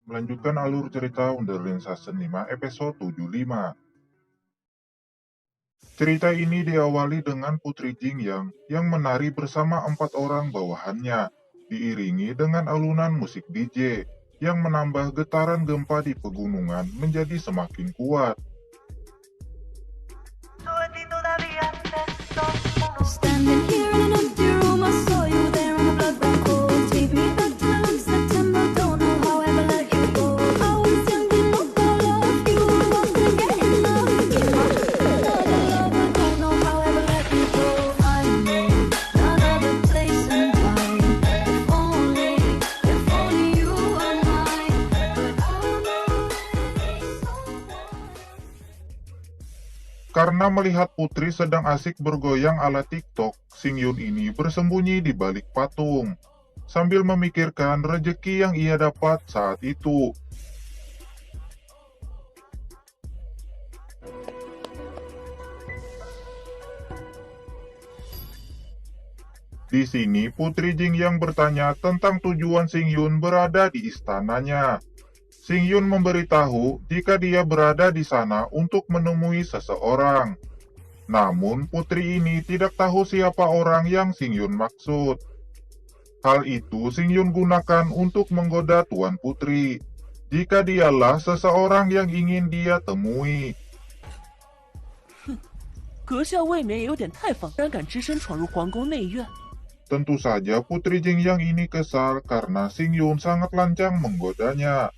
Melanjutkan alur cerita Wonderland Season 5 episode 75. Cerita ini diawali dengan Putri Jingyang yang menari bersama 4 orang bawahannya, diiringi dengan alunan musik DJ yang menambah getaran gempa di pegunungan menjadi semakin kuat. Standing here in an empty room, I saw you there on a blood red cold. Take me back to last September, don't know how I ever let you go. I was young, didn't know about love, you wasn't getting enough. You want another lover, don't know how I ever let you go. I know another place and time. If only you were mine. But I know it's so. Karena melihat Putri sedang asik bergoyang ala TikTok, Singyun ini bersembunyi di balik patung, sambil memikirkan rejeki yang ia dapat saat itu. Di sini Putri Jingyang bertanya tentang tujuan Singyun berada di istananya. Singyun memberitahu jika dia berada di sana untuk menemui seseorang. Namun Putri ini tidak tahu siapa orang yang Singyun maksud. Hal itu Singyun gunakan untuk menggoda Tuan Putri, jika dialah seseorang yang ingin dia temui. 阁下未免也有点太放，然敢只身闯入皇宫内院。 Tentu saja Putri Jingyang ini kesal karena Singyun sangat lancang menggodanya.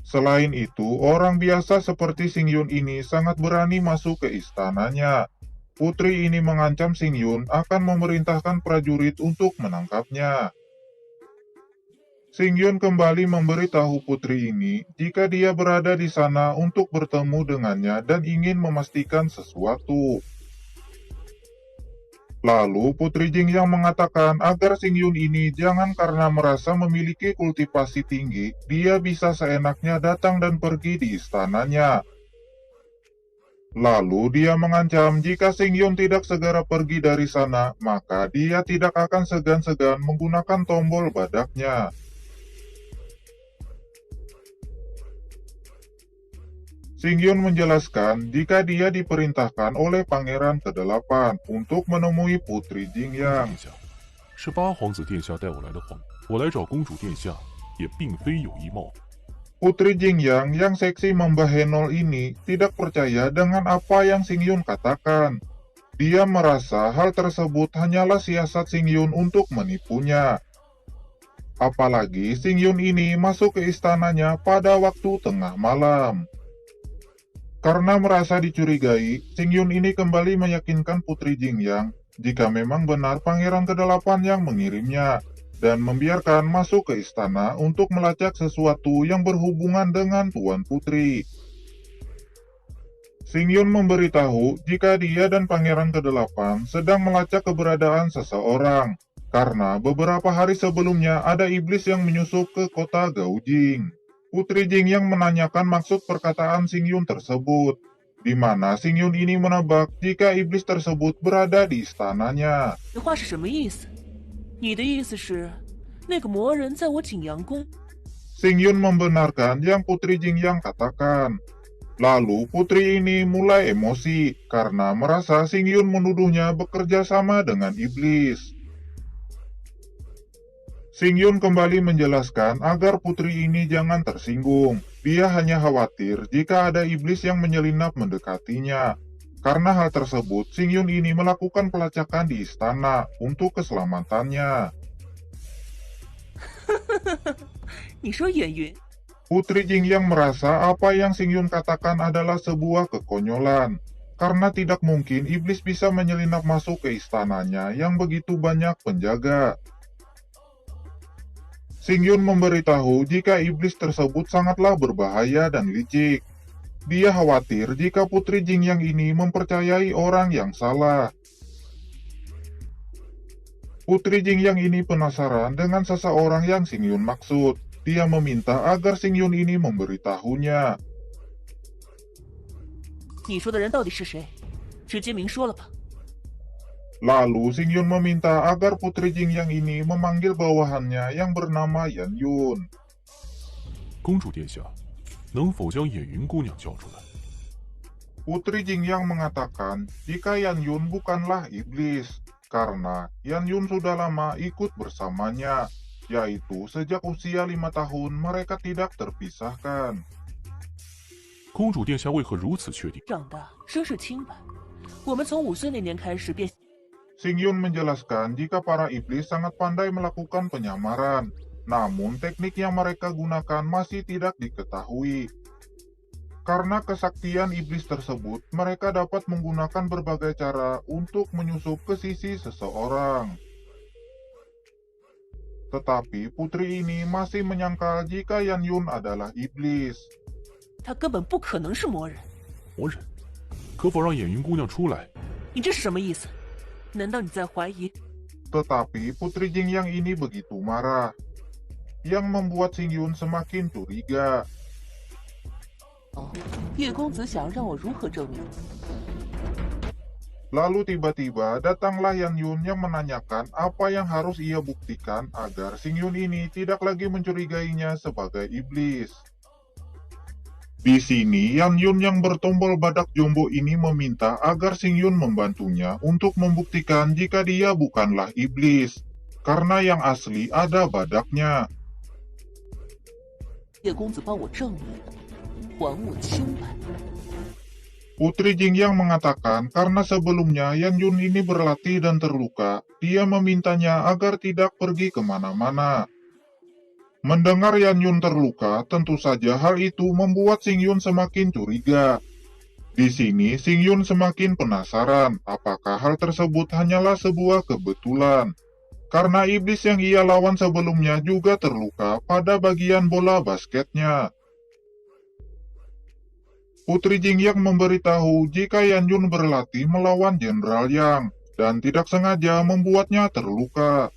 Selain itu, orang biasa seperti Singyun ini sangat berani masuk ke istananya. Putri ini mengancam Singyun akan memerintahkan prajurit untuk menangkapnya. Singyun kembali memberitahu Putri ini jika dia berada di sana untuk bertemu dengannya dan ingin memastikan sesuatu. Lalu Putri Jingyang mengatakan agar Singyun ini jangan karena merasa memiliki kultivasi tinggi, dia bisa seenaknya datang dan pergi di istananya. Lalu dia mengancam jika Singyun tidak segera pergi dari sana, maka dia tidak akan segan-segan menggunakan tombol badaknya. Singyun menjelaskan jika dia diperintahkan oleh Pangeran ke-8 untuk menemui Putri 殿 Jingyang. 下，是八皇子殿下带我来的皇，我来找公主殿下也并非有意冒犯。 Putri Jingyang yang seksi Mbah Henol ini tidak percaya dengan apa yang Singyun katakan. Dia merasa hal tersebut hanyalah siasat Singyun untuk menipunya. Apalagi Singyun ini masuk ke istananya pada waktu tengah malam. Karena merasa dicurigai, Singyun ini kembali meyakinkan Putri Jingyang jika memang benar Pangeran ke-8 yang mengirimnya, dan membiarkan masuk ke istana untuk melacak sesuatu yang berhubungan dengan Tuan Putri. Singyun memberitahu jika dia dan Pangeran ke-8 sedang melacak keberadaan seseorang, karena beberapa hari sebelumnya ada iblis yang menyusup ke kota Gaojing. Putri Jingyang menanyakan maksud perkataan Singyun tersebut, di mana Singyun ini menebak jika iblis tersebut berada di istananya. 这话是什么意思？你的意思是，那个魔人在我景阳宫？ Singyun membenarkan yang Putri Jingyang katakan. Lalu Putri ini mulai emosi karena merasa Singyun menuduhnya bekerja sama dengan iblis. Singyun kembali menjelaskan agar Putri ini jangan tersinggung. Dia hanya khawatir jika ada iblis yang menyelinap mendekatinya. Karena hal tersebut, Singyun ini melakukan pelacakan di istana untuk keselamatannya. 你说演云？ Putri Jingyang merasa apa yang Singyun katakan adalah sebuah kekonyolan. Karena tidak mungkin iblis bisa menyelinap masuk ke istananya yang begitu banyak penjaga. Singyun memberitahu jika iblis tersebut sangatlah berbahaya dan licik. Dia khawatir jika Putri Jingyang ini mempercayai orang yang salah. Putri Jingyang ini penasaran dengan seseorang yang Singyun maksud. Dia meminta agar Singyun ini memberitahunya. 你说的人到底是谁？直接明说了吧。 Lalu Singyun meminta agar Putri Jingyang ini memanggil bawahannya yang bernama Yan Yun. 公主殿下，能否将野云姑娘叫出来？ Putri Jingyang mengatakan jika Yan Yun bukanlah iblis, karena Yan Yun sudah lama ikut bersamanya, yaitu sejak usia 5 tahun mereka tidak terpisahkan. 公主殿下为何如此确定？ 长大声势清白，我们从5岁那年开始便 Xing Yun menjelaskan jika para iblis sangat pandai melakukan penyamaran, namun teknik yang mereka gunakan masih tidak diketahui. Karena kesaktian iblis tersebut, mereka dapat menggunakan berbagai cara untuk menyusup ke sisi seseorang. Tetapi putri ini masih menyangkal jika Yan Yun adalah iblis. 他根本不可能是魔人。魔人，可否让野云姑娘出来？ 你这是什么意思？难道你在怀疑？ Tetapi Putri Jingyang ini begitu marah, yang membuat Xing Yun semakin curiga. 叶公子想让我如何证明？ Lalu tiba-tiba datanglah Yan Yun yang menanyakan apa yang harus ia buktikan agar Xing Yun ini tidak lagi mencurigainya sebagai iblis. Di sini Yan Yun yang bertombol badak jombo ini meminta agar Xing Yun membantunya untuk membuktikan jika dia bukanlah iblis, karena yang asli ada badaknya. 叶公子帮我证明，还我清白。 Putri Jingyang mengatakan karena sebelumnya Yan Yun ini berlatih dan terluka, dia memintanya agar tidak pergi kemana-mana. Mendengar Yan Yun terluka, tentu saja hal itu membuat Xing Yun semakin curiga. Di sini, Xing Yun semakin penasaran apakah hal tersebut hanyalah sebuah kebetulan. Karena iblis yang ia lawan sebelumnya juga terluka pada bagian bola basketnya. Putri Jingyang memberitahu jika Yan Yun berlatih melawan Jenderal Yang, dan tidak sengaja membuatnya terluka.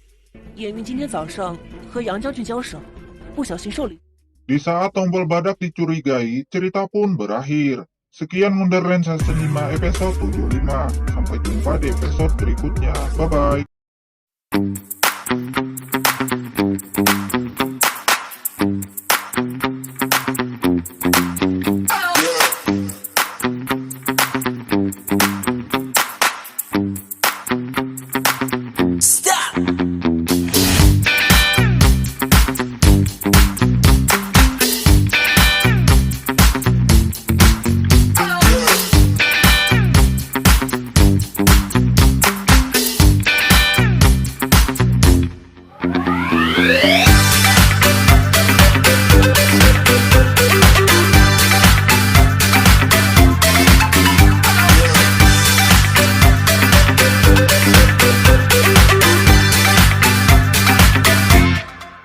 叶云今天早上和杨将军交手，不小心受了。 Di saat tombol badak dicurigai, cerita pun berakhir. Sekian Wonder Lensa Cinema episode 75. Sampai jumpa di episode berikutnya. Bye-bye.